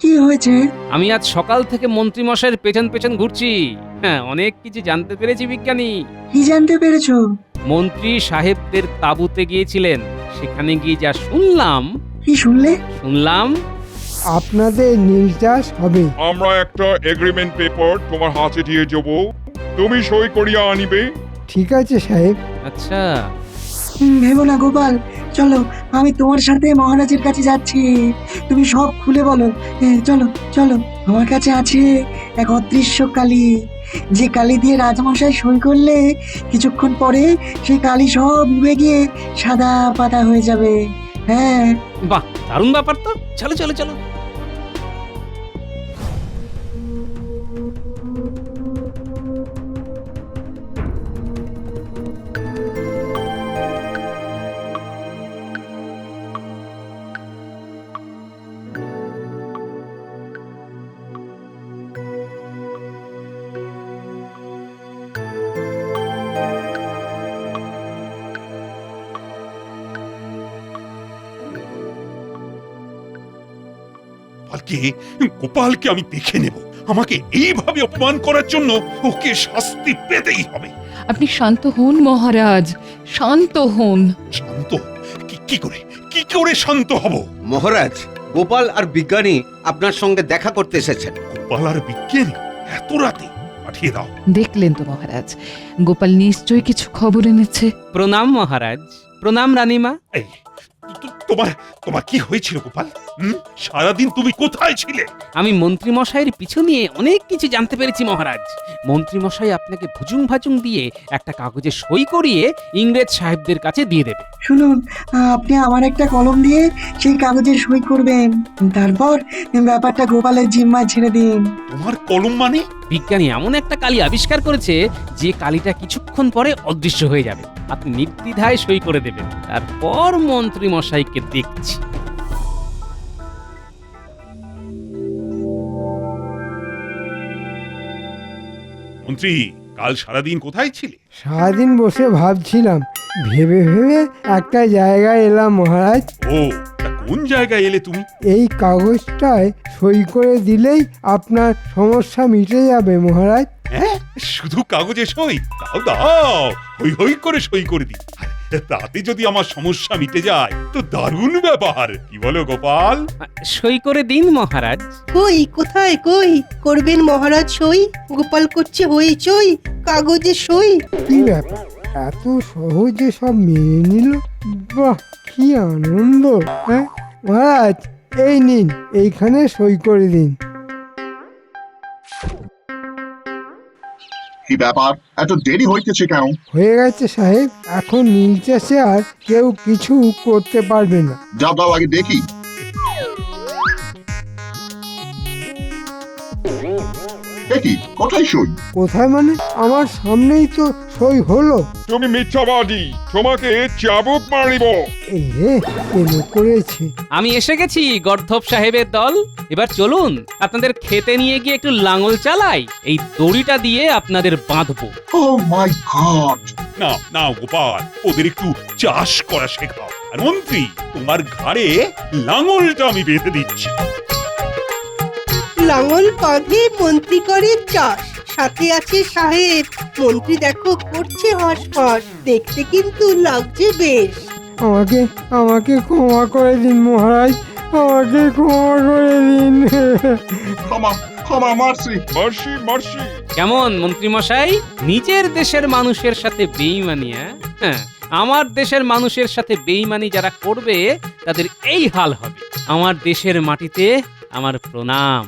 কি হয়েছে? আমি আজ সকাল থেকে মন্ত্রীমশাইয়ের পেছন পেছন ঘুরছি। হ্যাঁ, অনেক কিছু জানতে পেরেছি বিজ্ঞানী। কি জানতে পেরেছো? মন্ত্রী সাহেবদের তাঁবুতে গিয়েছিলেন, সেখানে গিয়ে যা শুনলাম। কি শুনলে? শুনলাম আপনাদের নীল চাষ হবে। আমরা একটা এগ্রিমেন্ট পেপার তোমার হাতে দিয়ে যাব, তুমি সই করিয়া আনিবে। ঠিক আছে সাহেব। আচ্ছা, ভেবো না গোপাল, চলো আমি তোমার সাথে মহারাজের কাছে যাচ্ছি। তুমি সব খুলে বলো। চলো চলো, আমার কাছে আছে এক অদৃশ্য কালি, যে কালি দিয়ে রাজমশাই সই করলে কিছুক্ষণ পরে সেই কালি সব উবে গিয়ে সাদা পাতা হয়ে যাবে। হ্যাঁ, বাহ, দারুণ ব্যাপার তো। চলো চলো চলো। গোপালকে আমি দেখে নেব। আমাকে এইভাবে অপমান করার জন্য ওকে শাস্তি পেতেই হবে। আপনি শান্ত হন মহারাজ, শান্ত হন। শান্ত? কি করে শান্ত হব? মহারাজ, গোপাল আর বিজ্ঞানী আপনার সঙ্গে দেখা করতে এসেছেন। গোপাল আর বিজ্ঞানী এত রাতে? পাঠিয়ে দাও। দেখলেন তো মহারাজ, গোপাল নিশ্চয়ই কিছু খবর এনেছে। প্রণাম মহারাজ। প্রণাম রানীমা। এই তোমার কি হয়েছিল গোপাল? সারাদিন তুমি কোথায় ছিলে? আমি মন্ত্রী মশাইয়ের পিছু নিয়ে অনেক কিছু জানতে পেরেছি মহারাজ। মন্ত্রী মশাই আপনাকে ভুজুং ভাজুং দিয়ে একটা কাগজে সই করিয়ে ইংরেজ সাহেবদের কাছে দিয়ে দেবে। শুনুন, আপনি আমার একটা কলম দিয়ে সেই কাগজে সই করবেন, তারপর ব্যাপারটা গোপালের জিম্মায় ছেড়ে দিন। তোমার কলম মানে? বিজ্ঞানী এমন একটা কালি আবিষ্কার করেছে যে কালিটা কিছুক্ষণ পরে অদৃশ্য হয়ে যাবে। আপনি নির্দ্বিধায় সই করে দেবেন, তারপর মন্ত্রী মশাইকে দেখছি। মন্ত্রী, কাল সারাদিন কোথায় ছিলে? সারাদিন বসে ভাবছিলাম, ভেবে একটা জায়গায় এলাম মহারাজ। ও, তা কোন জায়গায় এলে তুমি? এই কাগজটায় সই করে দিলেই আপনার সমস্যা মিটে যাবে মহারাজ। হ্যাঁ, শুধু কাগজে সই? দাও দাও, হই হই করে সই করে দিই। তাতে যদি আমার সমস্যা মিটে যায় তো দারুণ ব্যাপার। কি বলো গোপাল? সই করে দিন মহারাজ। কই, কোথায়, কই করবেন মহারাজ সই? গোপাল করছে হইচই, কাগজে সই। কি ব্যাপার, এত সহজে সব মেনে নিল? বাহ, কি আনন্দ! হ্যাঁ মহারাজ, এই নিন, এইখানে সই করে দিন। কি ব্যাপার, এত দেরি হইতেছে কেন? হয়ে গেছে সাহেব, এখন নীল চাষে আর কেউ কিছু করতে পারবে না। যাও দাও আগে দেখি। দেখি কোথায় সই? কোথায় মানে? আমার সামনেই তো সই হলো। তুমি মিথ্যাবাদী, তোমাকে চাবুক মারিব। এই রে, কেন করেছে? আমি এসে গেছি গর্ধব সাহেবের দল। এবার চলুন আপনাদের খেতে নিয়ে গিয়ে একটু লাঙল চালাই। এই দড়িটা দিয়ে আপনাদের বাঁধবো। ও মাই গড! না না গোপাল, ওদের একটু চাষ করা শেখাও। আর মন্ত্রী, তোমার ঘাড়ে লাঙলটা আমি বেঁধে দিচ্ছি। লাঙল বাঁধে মন্ত্রী করে চাষ, সাথে আছে সাহেব। মন্ত্রী দেখো করছে হাঁসফাঁস, দেখতে কিন্তু লাগছে বেশ। আমাকে ক্ষমা করে দিন মহারাজ, আমাকে ক্ষমা করে দিন। ক্ষমা, মার্সি। Mercy, mercy. কেমন মন্ত্রী মশাই, নিজের দেশের মানুষের সাথে বেইমানি? হ্যাঁ, আমার দেশের মানুষের সাথে বেইমানি যারা করবে তাদের এই হাল হবে। আমার দেশের মাটিতে আমার প্রণাম।